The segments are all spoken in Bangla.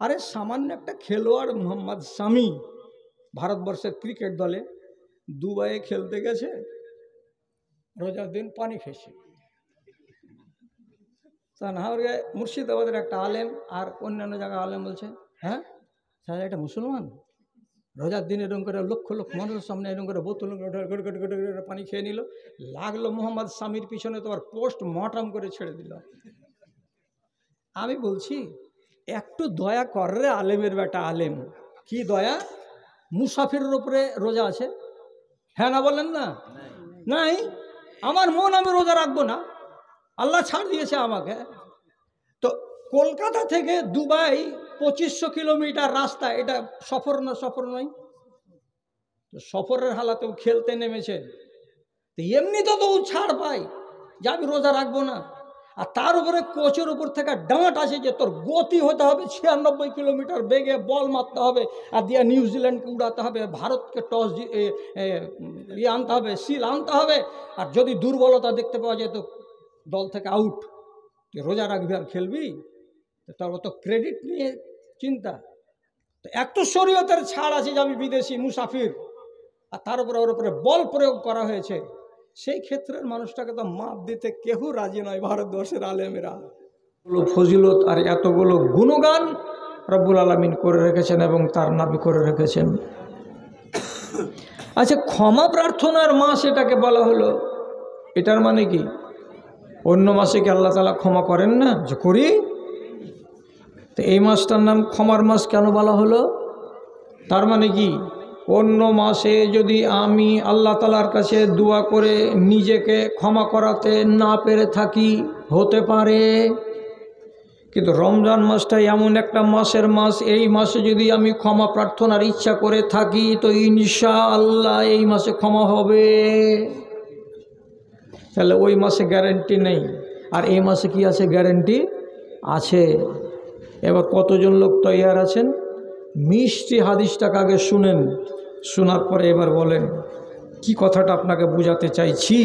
আরে সামান্য একটা খেলোয়াড় মোহাম্মদ শামি ভারতবর্ষের ক্রিকেট দলে দুবাইয়ে খেলতে গেছে, রোজার দিন পানি খেয়েছে। তা না হলে মুর্শিদাবাদের একটা আলেম আর অন্যান্য জায়গায় আলেম বলছে, হ্যাঁ স্যার এটা মুসলমান রোজার দিন এরকম করে লক্ষ লক্ষ মানুষের সামনে এরকম করে বোতল পানি খেয়ে নিল, লাগলো মোহাম্মদ শামির পিছনে তো আর পোস্ট মটাম করে ছেড়ে দিল। আমি বলছি একটু দয়া কর রে আলেমের বেটা আলেম, কি দয়া? মুসাফিরের উপরে রোজা আছে, হ্যাঁ না বলেন না? নাই, আমার মন আমি রোজা রাখবো না, আল্লাহ ছাড় দিয়েছে আমাকে। তো কলকাতা থেকে দুবাই 2500 কিলোমিটার রাস্তা, এটা সফর না? সফর নয় তো সফরের হালাতেও খেলতে নেমেছে, তো এমনি তো ছাড় পাই যে আমি রোজা রাখবো না। আর তার উপরে কোচের উপর থেকে ডাঁট আছে যে তোর গতি হতে হবে 96 কিলোমিটার বেগে, বল মারতে হবে আর দিয়ে নিউজিল্যান্ডকে উড়াতে হবে, ভারতকে টস আনতে হবে, সিল আনতে হবে, আর যদি দুর্বলতা দেখতে পাওয়া যায় তো দল থেকে আউট। তুই রোজা রাখবি আর খেলবি? তার তো ক্রেডিট নিয়ে চিন্তা। তো এত শরীয়তের ছাড় আছে যে আমি বিদেশি মুসাফির, আর তার উপরে ওর উপরে বল প্রয়োগ করা হয়েছে, সেই ক্ষেত্রের মানুষটাকে তো মাপ দিতে কেউ রাজি নয় ভারতবর্ষের আলেমেরা। ফজিলত আর এতগুলো গুণগান রব্বুল আলামিন করে রেখেছেন এবং তার নবী করে রেখেছেন। আচ্ছা, ক্ষমা প্রার্থনার মাস এটাকে বলা হলো, এটার মানে কি? অন্য মাসে কি আল্লাহ তাআলা ক্ষমা করেন না? যে করি। তো এই মাসটার নাম ক্ষমার মাস কেন বলা হলো? তার মানে কি অন্য মাসে যদি আমি আল্লাহ তাআলার কাছে দোয়া করে নিজেকে ক্ষমা করাতে না পেরে থাকি, হতে পারে, কিন্তু রমজান মাসটা এমন একটা মাসের মাস, এই মাসে যদি আমি ক্ষমা প্রার্থনার ইচ্ছা করে থাকি তো ইনশাআল্লাহ এই মাসে ক্ষমা হবে। তাহলে ওই মাসে গ্যারেন্টি নেই, আর এই মাসে কি আছে? গ্যারেন্টি আছে। এবার কতজন লোক তৈয়ার আছেন? মিষ্টি হাদিসটাকে আগে শুনেন, শোনার পরে এবার বলেন কি কথাটা আপনাকে বোঝাতে চাইছি।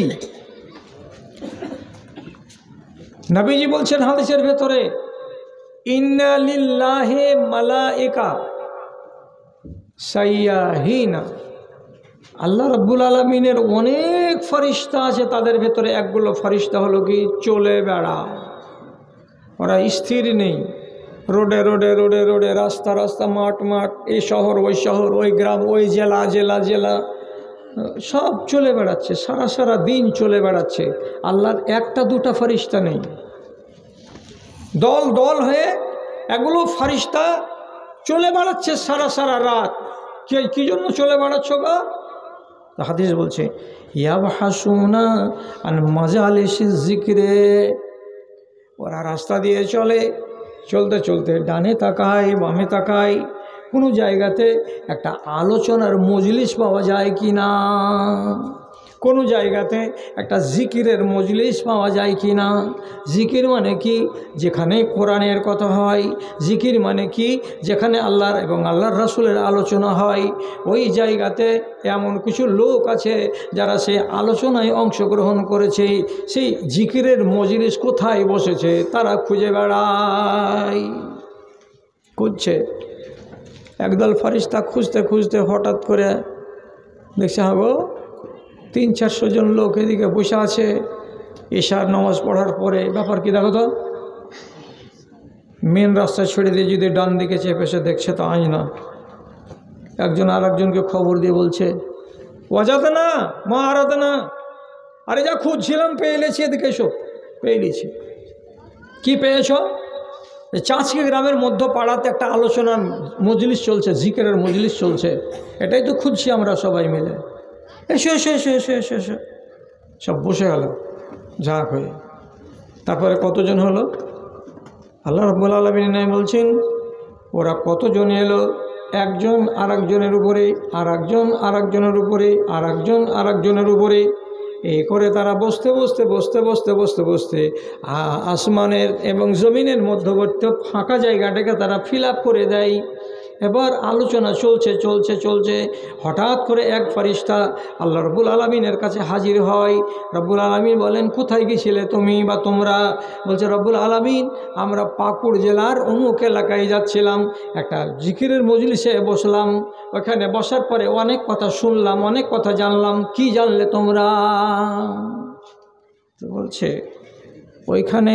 নবীজি বলছেন হাদিসের ভেতরে, ইন্না লিল্লাহি মালাইকা সাইয়াহিনা, আল্লাহ রাব্বুল আলামিনের অনেক ফেরেশতা আছে, তাদের ভেতরে একগুলো ফেরেশতা হলো কি চলে বেড়া, ওরা স্থির নেই, রোডে রোডে রোডে রোডে, রাস্তা রাস্তা, মাঠ মাঠ, এই শহর ওই শহর, ওই গ্রাম ওই জেলা জেলা জেলা, সব চলে বেড়াচ্ছে, সারা সারা দিন চলে বেড়াচ্ছে। আল্লাহর একটা দুটা ফেরেশতা নেই, দল দল হয়ে এগুলো ফেরেশতা চলে বেড়াচ্ছে সারা সারা রাত। কি জন্য চলে বেড়াচ্ছ গা? হাদিস বলছে ইয়াবহাসুনা আন মাজালিসিজ যিকরে, ওরা রাস্তা দিয়ে চলে, চলতে চলতে ডানে তাকায় বামে তাকায়, কোনো জায়গাতে একটা আলোচনার মজলিস পাওয়া যায় কি না, কোনো জায়গাতে একটা জিকিরের মজলিস পাওয়া যায় কি না। জিকির মানে কি? যেখানে কোরআনের কথা হয়। জিকির মানে কি? যেখানে আল্লাহর এবং আল্লাহর রাসূলের আলোচনা হয়। ওই জায়গাতে এমন কিছু লোক আছে যারা সেই আলোচনায় অংশগ্রহণ করেছে, সেই জিকিরের মজলিস কোথায় বসেছে তারা খুঁজে বেড়ায়, খুঁজছে। একদল ফেরেশতা খুঁজতে খুঁজতে হঠাৎ করে দেখছে হাগো 300-400 জন লোক এদিকে বসে আছে এশার নামাজ পড়ার পরে। ব্যাপার কি দেখো তো, মেন রাস্তা ছেড়ে দিয়ে যদি ডান দিকে চেপে এসে দেখছে তো আজ না, একজন আর একজনকে খবর দিয়ে বলছে ওয়াজাতে না মা হারাতে না, আরে যা খুঁজছিলাম পেয়ে এলেছি, এদিকে এসো, পেয়ে এলেছি। কি পেয়েছ? চাঁচকি গ্রামের মধ্য পাড়াতে একটা আলোচনা মজলিস চলছে, জিকিরের মজলিস চলছে, এটাই তো খুঁজছি আমরা সবাই মিলে। এসো এসো এসো এসো এসো এসো, সব বসে গেল ঝাঁক হয়ে। তারপরে কতজন হলো? আল্লাহ রাব্বুল আলামিন বলছেন ওরা কতজন এলো, একজন আর একজনের উপরে, আর একজন আর একজনের উপরে, আর একজন আর একজনের উপরে, এই করে তারা বসতে বসতে বসতে বসতে বসতে বসতে আসমানের এবং জমিনের মধ্যবর্তী ফাঁকা জায়গাটাকে তারা ফিল আপ করে দেয়। এবার আলোচনা চলছে চলছে চলছে, হঠাৎ করে এক ফেরেশতা আল্লাহ রব্বুল আলামিনের কাছে হাজির হয়। রব্বুল আলামিন বলেন, কোথায় গেছিলে তুমি বা তোমরা? বলছে, রব্বুল আলামিন, আমরা পাকুড় জেলার অমুক এলাকায় যাচ্ছিলাম, একটা জিকিরের মজলিসে বসলাম, ওখানে বসার পরে অনেক কথা শুনলাম, অনেক কথা জানলাম। কি জানলে তোমরা? তো বলছে, ওইখানে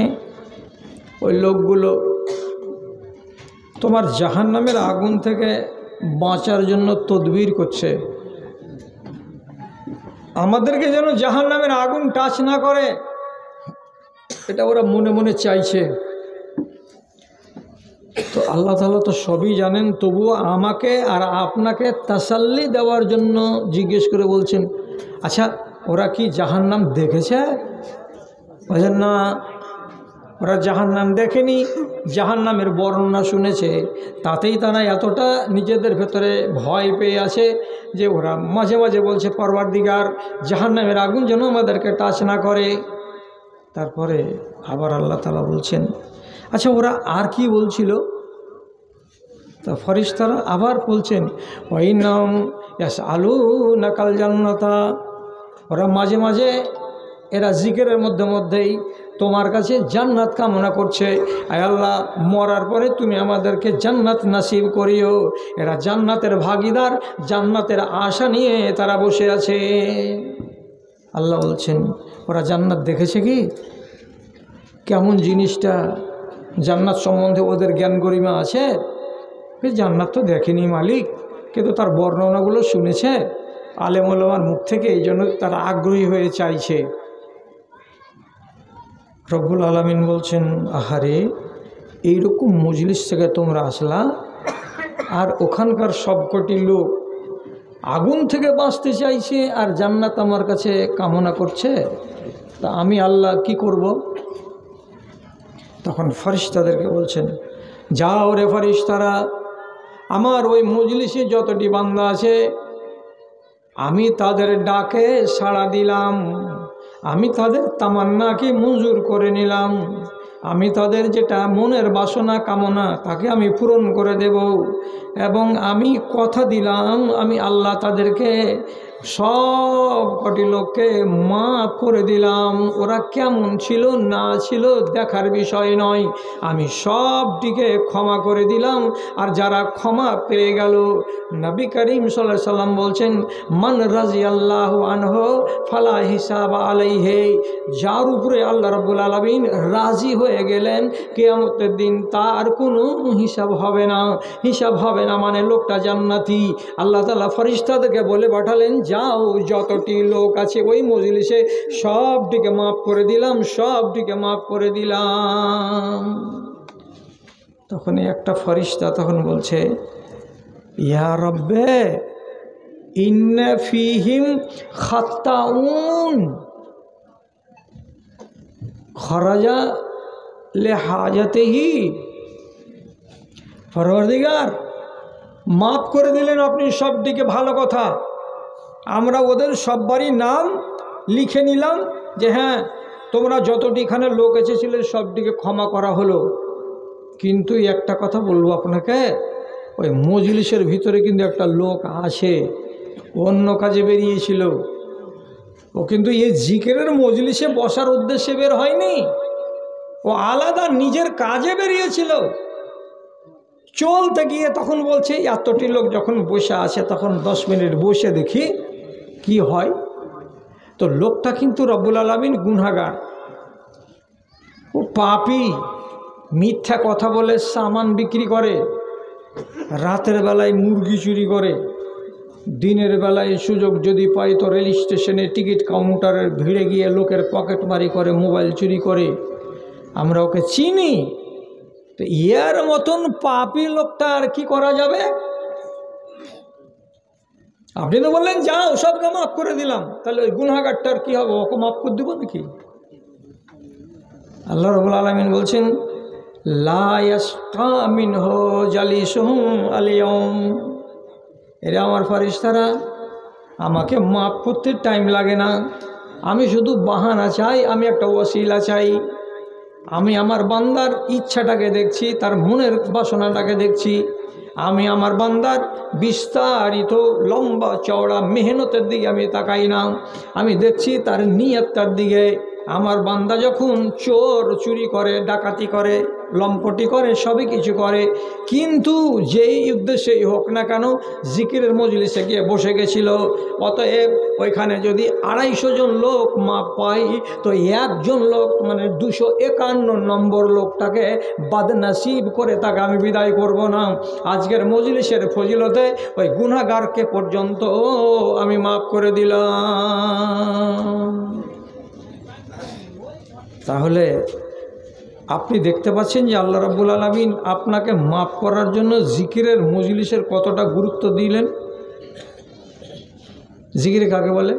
ওই লোকগুলো তোমার জাহান্নামের আগুন থেকে বাঁচার জন্য তদবির করছে, আমাদেরকে যেন জাহান্নামের আগুন টাচ না করে, এটা ওরা মনে মনে চাইছে। তো আল্লাহ তাআলা তো সবই জানেন, তবুও আমাকে আর আপনাকে তাসাল্লি দেওয়ার জন্য জিজ্ঞেস করে বলছেন, আচ্ছা ওরা কি জাহান্নাম দেখেছে? বলছেন না, ওরা জাহান্নাম দেখেনি, জাহান্নামের বর্ণনা শুনেছে, তাতেই তারা এতটা নিজেদের ভেতরে ভয় পেয়ে আছে যে ওরা মাঝে মাঝে বলছে, পরওয়ারদিগার, জাহান্নামের আগুন যেন আমাদেরকে টাচ না করে। তারপরে আবার আল্লাহ তাআলা বলছেন, আচ্ছা ওরা আর কি বলছিল? তা ফেরেশতারা আবার বলছেন, ওয়াইনাম ইয়াসআলুনাকাল জান্নাতা, ওরা মাঝে মাঝে এরা জিকিরের মধ্যেই তোমার কাছে জান্নাত কামনা করছে, আয় আল্লাহ, মরার পরে তুমি আমাদেরকে জান্নাত নসিব করিও। এরা জান্নাতের ভাগীদার, জান্নাতের আশা নিয়ে তারা বসে আছে। আল্লাহ বলছেন, ওরা জান্নাত দেখেছে কি? কেমন জিনিসটা? জান্নাত সম্বন্ধে ওদের জ্ঞান গরিমা আছে? জান্নাত তো দেখেনি মালিক, কিন্তু তার বর্ণনাগুলো শুনেছে আলেম ওলামার মুখ থেকে, এই জন্য তারা আগ্রহী হয়ে চাইছে। রব্বুল আলামিন বলছেন, আহারে, এইরকম মজলিস থেকে তোমরা আসলা, আর ওখানকার সবকটি লোক আগুন থেকে বাঁচতে চাইছে আর জান্নাত আমার কাছে কামনা করছে, তা আমি আল্লাহ কি করব? তখন ফেরেশতাদেরকে বলছেন, যাও রে ফেরেশতারা, আমার ওই মজলিসে যতটি বান্দা আছে আমি তাদের ডাকে সাড়া দিলাম, আমি তাদের তামান্নাকে মঞ্জুর করে নিলাম, আমি তাদের যেটা মনের বাসনা কামনা তাকে আমি পূরণ করে দেব, এবং আমি কথা দিলাম আমি আল্লাহ তাদেরকে সব কটি লোককে মাফ করে দিলাম। ওরা কেমন ছিল না ছিল দেখার বিষয় নয়, আমি সবটিকে ক্ষমা করে দিলাম। আর যারা ক্ষমা পেয়ে গেল, নবী করিম সাল্লাল্লাহু আলাইহি সাল্লাম বলছেন, মান রাজিয়াল্লাহু আনহু ফালা হিসাব আলাইহি, যার উপরে আল্লাহ রাব্বুল আলামিন রাজি হয়ে গেলেন, কিয়ামতের দিন তার কোনো হিসাব হবে না। হিসাব হবে না মানে লোকটা জান্নাতি। আল্লাহ তাআলা ফেরেশতাদেরকে বলে পাঠালেন, যাও যতটি লোক আছে ওই মজলিসে সবটিকে মাফ করে দিলাম, সবটিকে মাফ করে দিলাম। তখন একটা ফেরেশতা তখন বলছে, ইয়া রব্বে ইন্না ফীহিম খাত্তাউন খরাজা লিহাজাতিহি, পরওয়ারদিগার, মাফ করে দিলেন আপনি সবদিকে, ভালো কথা, আমরা ওদের সববারই নাম লিখে নিলাম যে হ্যাঁ তোমরা যতটিখানে লোক এসেছিলে সবটিকে ক্ষমা করা হলো। কিন্তু একটা কথা বলবো আপনাকে, ওই মজলিসের ভিতরে কিন্তু একটা লোক আছে, অন্য কাজে বেরিয়েছিল, ও কিন্তু এই জিকিরের মজলিসে বসার উদ্দেশ্যে বের হয়নি, ও আলাদা নিজের কাজে বেরিয়েছিল। চলতে গিয়ে তখন বলছে, এতটি লোক যখন বসে আছে তখন 10 মিনিট বসে দেখি কি হয়। তো লোকটা কিন্তু রব্বুল আলামিন গুনাহগার, ও পাপী, মিথ্যা কথা বলে সামান বিক্রি করে, রাতের বেলায় মুরগি চুরি করে, দিনের বেলায় সুযোগ যদি পায় তো রেল স্টেশনে টিকিট কাউন্টারের ভিড়ে গিয়ে লোকের পকেটমারি করে, মোবাইল চুরি করে। আমরা ওকে চিনি। তো ইয়ার মতন পাপী লোকটা আর কি করা যাবে? আপনি তো বললেন যাও সবকে মাফ করে দিলাম, তাহলে ওই গুনাহগারটার কি হবে? ওকে মাফ করে দেবো নাকি? আল্লাহ রাব্বুল আলামিন বলছেন, লা ইয়াসকা মিনহু জালিসুহুম আল-ইয়াউম, এরা আমার ফেরেশতারা, আমাকে মাফ করতে টাইম লাগে না, আমি শুধু বাহানা চাই, আমি একটা ওসিলা চাই। আমি আমার বান্দার ইচ্ছাটাকে দেখছি, তার মনের বাসনাটাকে দেখছি, আমি আমার বান্দার বিস্তারিত লম্বা চওড়া মেহনতের দিকে আমি তাকাই না, আমি দেখছি তার নিয়তটার দিকে। আমার বান্দা যখন চুরি করে, ডাকাতি করে, লম্পটি করে, সবই কিছু করে, কিন্তু যেই উদ্দেশ্যেই হোক না কেন জিকিরের মজলিসে গিয়ে বসে গেছিল। অতএব ওইখানে যদি 250 জন লোক মাপ পাই, তো একজন লোক মানে 251 নম্বর লোকটাকে বদনসিব করে তাকে আমি বিদায় করব না। আজকের মজলিসের ফজিলতে ওই গুনাহগারকে পর্যন্ত আমি মাফ করে দিলাম। তাহলে আপনি দেখতে পাচ্ছেন যে আল্লাহ রাব্বুল আলামিন আপনাকে মাফ করার জন্য জিকিরের মজলিসের কতটা গুরুত্ব দিলেন। জিকির কাকে বলে?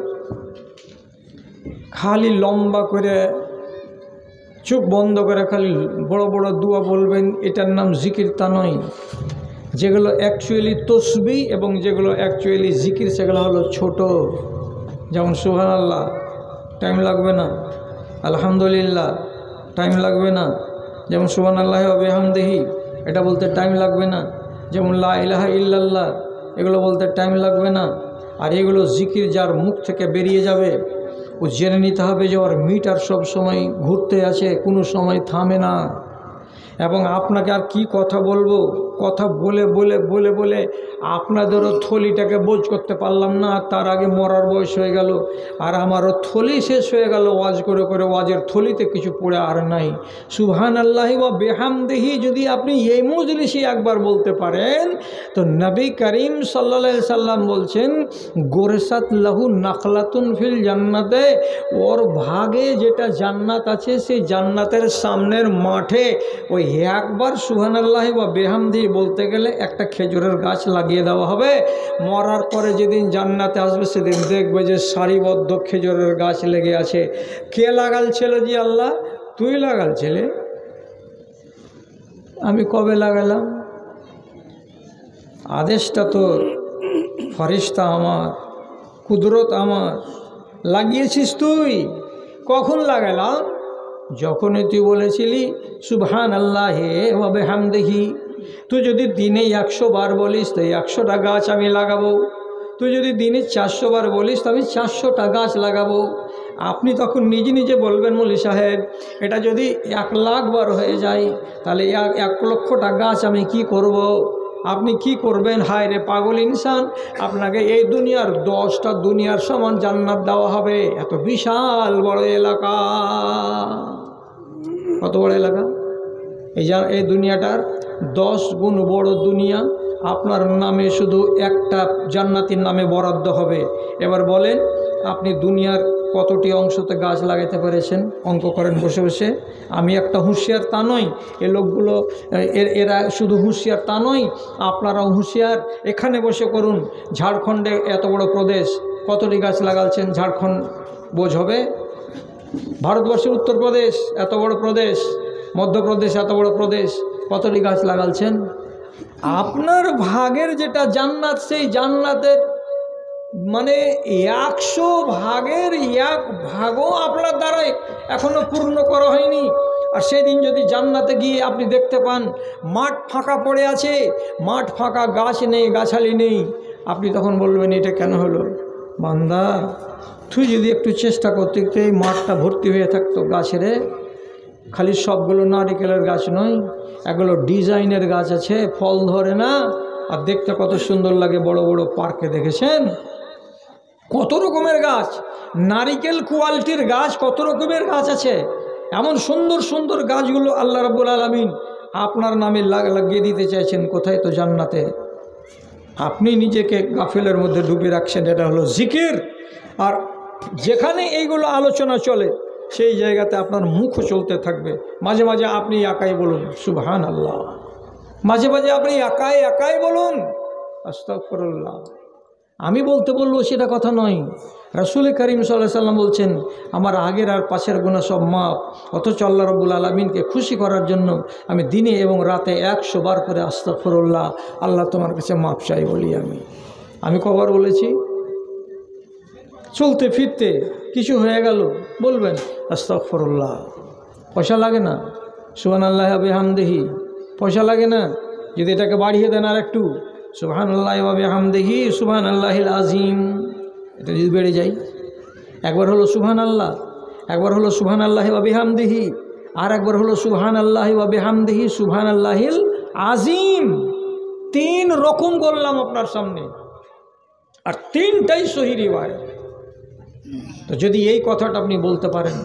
খালি লম্বা করে চোখ বন্ধ করে খালি বড় বড় দুয়া বলবেন, এটার নাম জিকির তা নয়। যেগুলো অ্যাকচুয়ালি তসবিহ এবং যেগুলো অ্যাকচুয়ালি জিকির সেগুলো হলো ছোট। যেমন সুবহানাল্লাহ, টাইম লাগবে না। আলহামদুলিল্লাহ, টাইম লাগবে না। যেমন সুবহানাল্লাহি ওয়া বিহামদিহি, এটা বলতে টাইম লাগবে না। যেমন লা ইলাহা ইল্লাল্লাহ, এগুলো বলতে টাইম লাগবে না। আর এগুলো জিকির যার মুখ থেকে বেরিয়ে যাবে, ও জেনে নিতে হবে যে ওর মিটার সব সময় ঘুরতে আছে, কোনো সময় থামে না। এবং আপনাকে আর কি কথা বলবো, কথা বলে বলে বলে বলে আপনাদেরও থলিটাকে বোঝ করতে পারলাম না, তার আগে মরার বয়স হয়ে গেল। আর আমারও থলি শেষ হয়ে গেল ওয়াজ করে করে, ওয়াজের থলিতে কিছু পড়ে আর নাই। সুবহানাল্লাহি ওয়া বিহামদিহি যদি আপনি এই মজলিসে একবার বলতে পারেন, তো নবী করিম সাল্লাল্লাহু আলাইহি সাল্লাম বলছেন, গোরসাত লাহু নাখলাতুন ফিল জান্নাতে, ওর ভাগে যেটা জান্নাত আছে সেই জান্নাতের সামনের মাঠে ওই একবার সুবহানাল্লাহি ওয়া বিহামদিহি বলতে গেলে একটা খেজুরের গাছ লাগিয়ে দেওয়া হবে। মরার পরে যেদিন জান্নাতে আসবে সেদিন দেখবে যে সারিবদ্ধ খেজুরের গাছ লেগে আছে। কে লাগালছিল? জি আল্লাহ। তুই লাগালছিলে? আমি কবে লাগালাম? আদেশটা তো ফেরেশতা আমার, কুদরত আমার, লাগিয়েছিস তুই। কখন লাগালাম? যখনই তুই বলেছিলি সুবহানাল্লাহি ওয়া বিহামদিহি। তুই যদি দিনে 100 বার বলিস তো 100টা গাছ আমি লাগাবো। তুই যদি দিনে 400 বার বলিস তো আমি 400টা গাছ লাগাবো। আপনি তখন নিজে নিজে বলবেন, মৌলী সাহেব এটা যদি 1 লাখ বার হয়ে যায় তাহলে 1 লক্ষটা গাছ আমি কি করব? আপনি কি করবেন? হায় রে পাগল ইনসান, আপনাকে এই দুনিয়ার 10টা দুনিয়ার সমান জান্নাত দেওয়া হবে। এত বিশাল বড় এলাকা। কত বড় এলাকা? এই দুনিয়াটার 10 গুণ বড় দুনিয়া। আপনার নামে শুধু একটা জান্নাতির নামে বরাদ্দ হবে। এবার বলেন আপনি দুনিয়ার কতটি অংশতে গাছ লাগাতে পেরেছেন? অঙ্ক করেন বসে বসে। আমি একটা হুঁশিয়ার তা নয়, এ লোকগুলো এরা শুধু হুঁশিয়ার তা নয়, আপনারাও হুঁশিয়ার। এখানে বসে করুন। ঝাড়খণ্ডে এত বড় প্রদেশ, কতটি গাছ লাগাচ্ছেন? ঝাড়খণ্ড বোঝ হবে? ভারতবর্ষের উত্তরপ্রদেশ এত বড় প্রদেশ, মধ্যপ্রদেশ এত বড় প্রদেশ, কতটি গাছ লাগাচ্ছেন? আপনার ভাগের যেটা জান্নাত, সেই জান্নাতের মানে 100 ভাগের 1 ভাগও আপনার দ্বারাই এখনো পূর্ণ করা হয়নি। আর সেদিন যদি জান্নাতে গিয়ে আপনি দেখতে পান মাঠ ফাঁকা পড়ে আছে, মাঠ ফাঁকা, গাছ নেই, গাছালি নেই, আপনি তখন বলবেন এটা কেন হলো? বান্দা, তুই যদি একটু চেষ্টা করতে তো এই মাঠটা ভর্তি হয়ে থাকতো গাছেরে। খালি সবগুলো নারিকেলের গাছ নয়, এগুলো ডিজাইনের গাছ আছে, ফল ধরে না, আর দেখতে কত সুন্দর লাগে। বড় বড় পার্কে দেখেছেন কত রকমের গাছ, নারিকেল কোয়ালিটির গাছ, কত রকমের গাছ আছে। এমন সুন্দর সুন্দর গাছগুলো আল্লাহ রাব্বুল আলামিন আপনার নামে লাগিয়ে দিতে চাইছেন। কোথায়? তো জান্নাতে। আপনি নিজেকে গাফিলের মধ্যে ডুবে রাখছেন। এটা হলো জিকির। আর যেখানে এইগুলো আলোচনা চলে সেই জায়গাতে আপনার মুখও চলতে থাকবে। মাঝে মাঝে আপনি একাই বলুন সুবহানাল্লাহ, মাঝে মাঝে আপনি একাই একাই বলুন আস্তাগফিরুল্লাহ। আমি বলতে বলবো সেটা কথা নয়। রাসূল করিম সাল্লাল্লাহু আলাইহি সাল্লাম বলছেন আমার আগের আর পাশের গুনাহ সব মাপ। অথচ আল্লাহ রাব্বুল আলামিনকে খুশি করার জন্য আমি দিনে এবং রাতে 100 বার করে আস্তাগফিরুল্লাহ, আল্লাহ তোমার কাছে মাপ চাই বলি। আমি কবার বলেছি? চলতে ফিরতে কিছু হয়ে গেল বলবেন আস্তাগফিরুল্লাহ। পয়সা লাগে না। সুবহানাল্লাহি ওয়া বিহামদিহি। পয়সা লাগে না। যদি এটাকে বাড়িয়ে দেন আর একটু, সুবহানাল্লাহি ওয়া বিহামদিহি সুবহানাল্লাহিল আযীম, এটা যদি বেড়ে যায়, একবার হলো সুবহানাল্লাহ, একবার হলো সুবহানাল্লাহি ওয়া বিহামদিহি, আর একবার হলো সুবহানাল্লাহি ওয়া বিহামদিহি সুবহানাল্লাহিল আযীম। 3 রকম বললাম আপনার সামনে, আর 3টাই সহিহ রিওয়ায়াত। তো যদি এই কথাটা আপনি বলতে পারেন,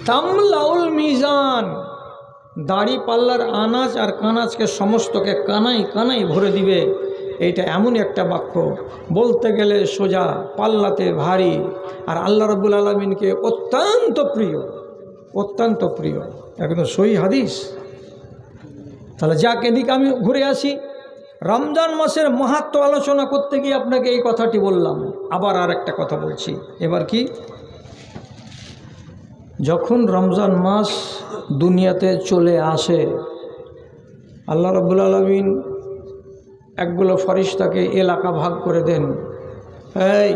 তামলাউল মিজান, দাড়ি পাল্লার আনাজ আর কানাজকে সমস্তকে কানাই কানাই ভরে দিবে, এইটা এমন একটা বাক্য বলতে গেলে সোজা, পাল্লাতে ভারী, আর আল্লাহ রাব্বুল আলামিনকে অত্যন্ত প্রিয়, অত্যন্ত প্রিয়, একদম সহিহ হাদিস। তাহলে যাক, এদিকে আমি ঘুরে আসি। রমজান মাসের মাহাত্ম্য আলোচনা করতে গিয়ে আপনাকে এই কথাটি বললাম। আবার আর একটা কথা বলছি, এবার কি, যখন রমজান মাস দুনিয়াতে চলে আসে, আল্লাহ রাব্বুল আলামিন একগুলো ফরিস্তাকে এলাকা ভাগ করে দেন। এই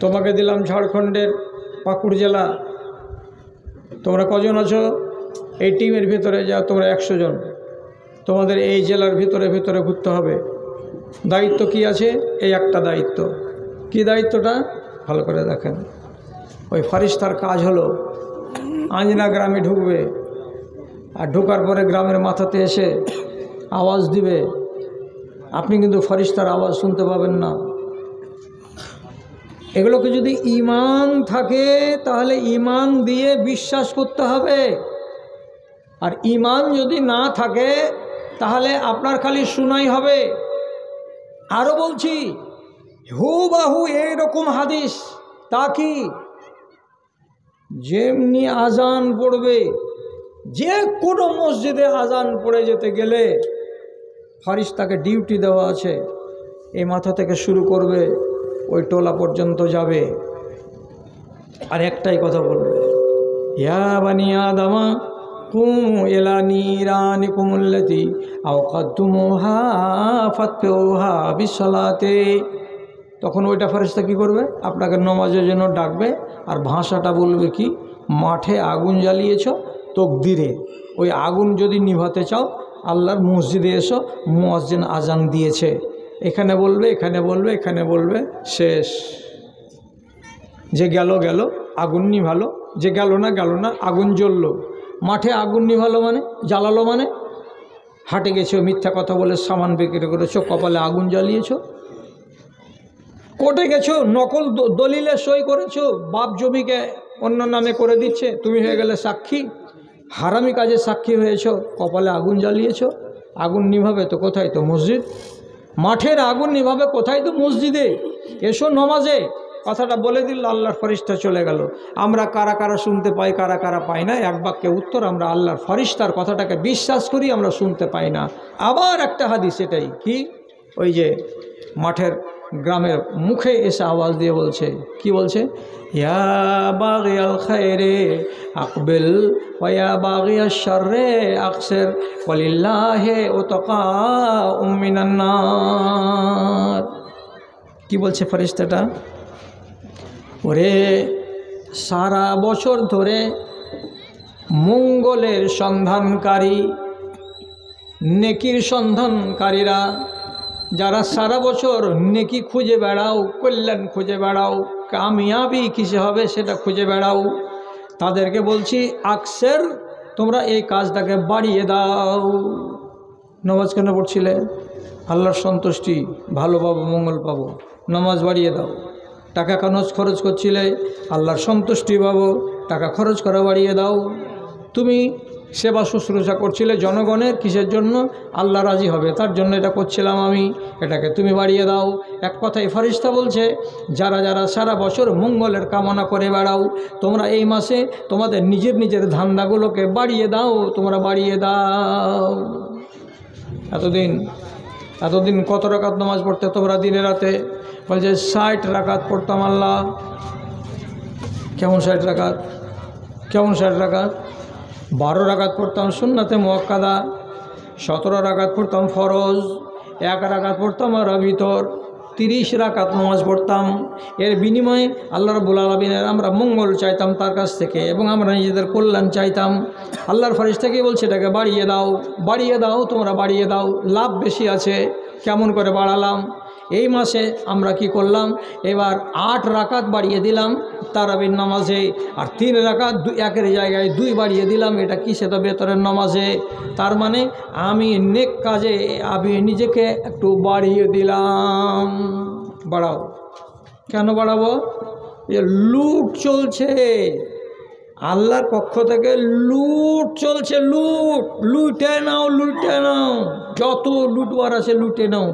তোমাকে দিলাম ঝাড়খণ্ডের পাকুড় জেলা, তোমরা কজন আছো? এই টিমের ভিতরে যাও, তোমরা 100 জন, তোমাদের এই জেলার ভিতরে ভিতরে ঘুরতে হবে। দায়িত্ব কি আছে? এই একটা দায়িত্ব। কি দায়িত্বটা? ভালো করে দেখেন। ওই ফরিস্তার কাজ হলো আঞ্জনা গ্রামে ঢুকবে, আর ঢোকার পরে গ্রামের মাথাতে এসে আওয়াজ দিবে। আপনি কিন্তু ফরিস্তার আওয়াজ শুনতে পাবেন না। এগুলোকে যদি ঈমান থাকে তাহলে ঈমান দিয়ে বিশ্বাস করতে হবে, আর ঈমান যদি না থাকে তাহলে আপনার খালি শুনাই হবে। আরও বলছি, হুবাহু এইরকম হাদিস, তা কি, যেমনি আজান পড়বে, যে কোনো মসজিদে আজান পড়ে যেতে গেলে ফরিস্তাকে ডিউটি দেওয়া আছে, এই মাথা থেকে শুরু করবে, ওই টোলা পর্যন্ত যাবে, আর একটাই কথা বলবে, ইয়া বানি আদমা কুমু ইলা নিরানিকুমুল্লাতি আওকাতুমুহা ফাতফিউহা বিসসালাতে। তখন ওইটা ফেরেশতা কী করবে? আপনাকে নামাজের জন্য ডাকবে, আর ভাষাটা বলবে কি, মাঠে আগুন জ্বালিয়েছ তকদিরে, ওই আগুন যদি নিভাতে চাও আল্লাহর মসজিদে এসো, মুয়াজ্জিন আজান দিয়েছে, এখানে বলবে, এখানে বলবে, এখানে বলবে, শেষ। যে গেল গেল, আগুন নিভালো, যে গেল না গেল না, আগুন জ্বললো। মাঠে আগুন নিভালো মানে, জ্বালালো মানে, হাটে গেছো, মিথ্যা কথা বলে সামান বিক্রি করেছো, কপালে আগুন জ্বালিয়েছো। কোর্টে গেছো, নকল দলিলে সই করেছো, বাপ জমিকে অন্য নামে করে দিচ্ছে, তুমি হয়ে গেলে সাক্ষী, হারামি কাজে সাক্ষী হয়েছো, কপালে আগুন জ্বালিয়েছো। আগুন নিভাবে তো কোথায়? তো মসজিদ। মাঠের আগুন নিভাবে কোথায়? তো মসজিদে। এসো নমাজে, কথাটা বলে দিল, আল্লাহর ফরিস্তা চলে গেল। আমরা কারা কারা শুনতে পাই, কারা কারা পাই না, এক বাক্যে উত্তর, আমরা আল্লাহর ফরিস্তার কথাটাকে বিশ্বাস করি, আমরা শুনতে পাই না। আবার একটা হাদিস, এটাই কি, ওই যে মাঠের গ্রামের মুখে এসে আওয়াজ দিয়ে বলছে, কি বলছে, ইয়া বাগিয়াল খায়রে আকবিল ওয়া ইয়া বাগিয়াশ শাররে আকসির ওয়ালিল্লাহি উতকাউম মিনান নার। কি বলছে ফেরেশতাটা? ওরে সারা বছর ধরে মঙ্গলের সন্ধানকারী, নেকির সন্ধানকারীরা, যারা সারা বছর নেকি খুঁজে বেড়াও, কল্যাণ খুঁজে বেড়াও, কামিয়াবি কিসে হবে সেটা খুঁজে বেড়াও, তাদেরকে বলছি আকসের, তোমরা এই কাজটাকে বাড়িয়ে দাও। নামাজ কেন পড়ছিলে? আল্লাহর সন্তুষ্টি, ভালো পাবো, মঙ্গল পাবো, নামাজ বাড়িয়ে দাও। টাকা কেন খরচ করছিলে? আল্লাহর সন্তুষ্টি পাবো, টাকা খরচ করা বাড়িয়ে দাও। তুমি সেবা শুশ্রূষা করছিলে জনগণের, কিসের জন্য? আল্লাহ রাজি হবে, তার জন্য এটা করছিলাম আমি, এটাকে তুমি বাড়িয়ে দাও। এক কথায় ফেরেশতা বলছে, যারা যারা সারা বছর মঙ্গলের কামনা করে বেড়াও, তোমরা এই মাসে তোমাদের নিজের নিজের ধান্দাগুলোকে বাড়িয়ে দাও, তোমরা বাড়িয়ে দাও। এতদিন কত রাকাত নামাজ পড়তে তোমরা দিনে রাতে? বলছে 60 রাকাত পড়তাম। আল্লাহ, কেমন 60 রাকাত? কেমন 60 রাকাত? 12 রাকাত পড়তাম সুন্নাতে মুআক্কাদা, 17 রাকাত পড়তাম ফরজ, 1 রাকাত পড়তাম আর ভিতর, 30 রাকাত নামাজ পড়তাম। এর বিনিময়ে আল্লাহ রাব্বুল আলামিনের আমরা মঙ্গল চাইতাম তার কাছ থেকে, এবং আমরা নিজেদের কল্যাণ চাইতাম। আল্লাহর ফেরেশতাকে বলছে এটাকে বাড়িয়ে দাও, বাড়িয়ে দাও, তোমরা বাড়িয়ে দাও, লাভ বেশি আছে। কেমন করে বাড়ালাম? এই মাসে আমরা কি করলাম, এবার 8 রাকাত বাড়িয়ে দিলাম তারাবির নামাজে, আর 3 রাকাত একের জায়গায় 2 বাড়িয়ে দিলাম। এটা কিসে? তো বেতরের নামাজে। তার মানে আমি নেক কাজে আমি নিজেকে একটু বাড়িয়ে দিলাম। বাড়াও। কেন বাড়াবো? যে লুট চলছে, আল্লাহর পক্ষ থেকে লুট চলছে। লুটে নাও, লুটে নাও, যত লুটবার আছে লুটে নাও।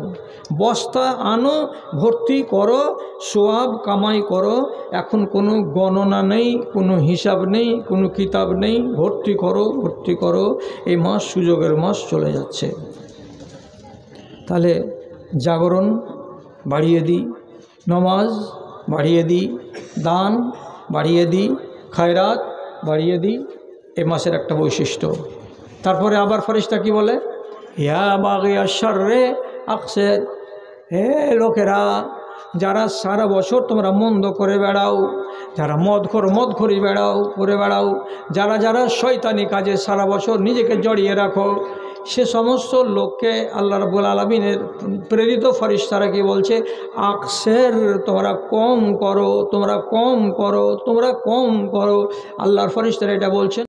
বস্তা আনো, ভর্তি করো, সোয়াব কামাই করো। এখন কোনো গণনা নেই, কোনো হিসাব নেই, কোনো কিতাব নেই। ভর্তি করো, ভর্তি করো। এই মাস সুযোগের মাস চলে যাচ্ছে। তাহলে জাগরণ বাড়িয়ে দিই, নামাজ বাড়িয়ে দিই, দান বাড়িয়ে দিই, খায়রাত বাড়িয়ে দিই। এ মাসের একটা বৈশিষ্ট্য। তারপরে আবার ফেরেশতা কি বলে? ইয়া বাগিয়া শাররে আকসির, হে লোকেরা, যারা সারা বছর তোমরা মন্দ করে বেড়াও, যারা মদখরি করে বেড়াও, যারা শয়তানি কাজে সারা বছর নিজেকে জড়িয়ে রাখো, সে সমস্ত লোককে আল্লাহ রাব্বুল আলামিনের প্রেরিত ফেরেশতারা কি বলছে? আকসের, তোমরা কম করো, তোমরা কম করো, তোমরা কম করো। আল্লাহর ফেরেশতারা এটা বলছেন।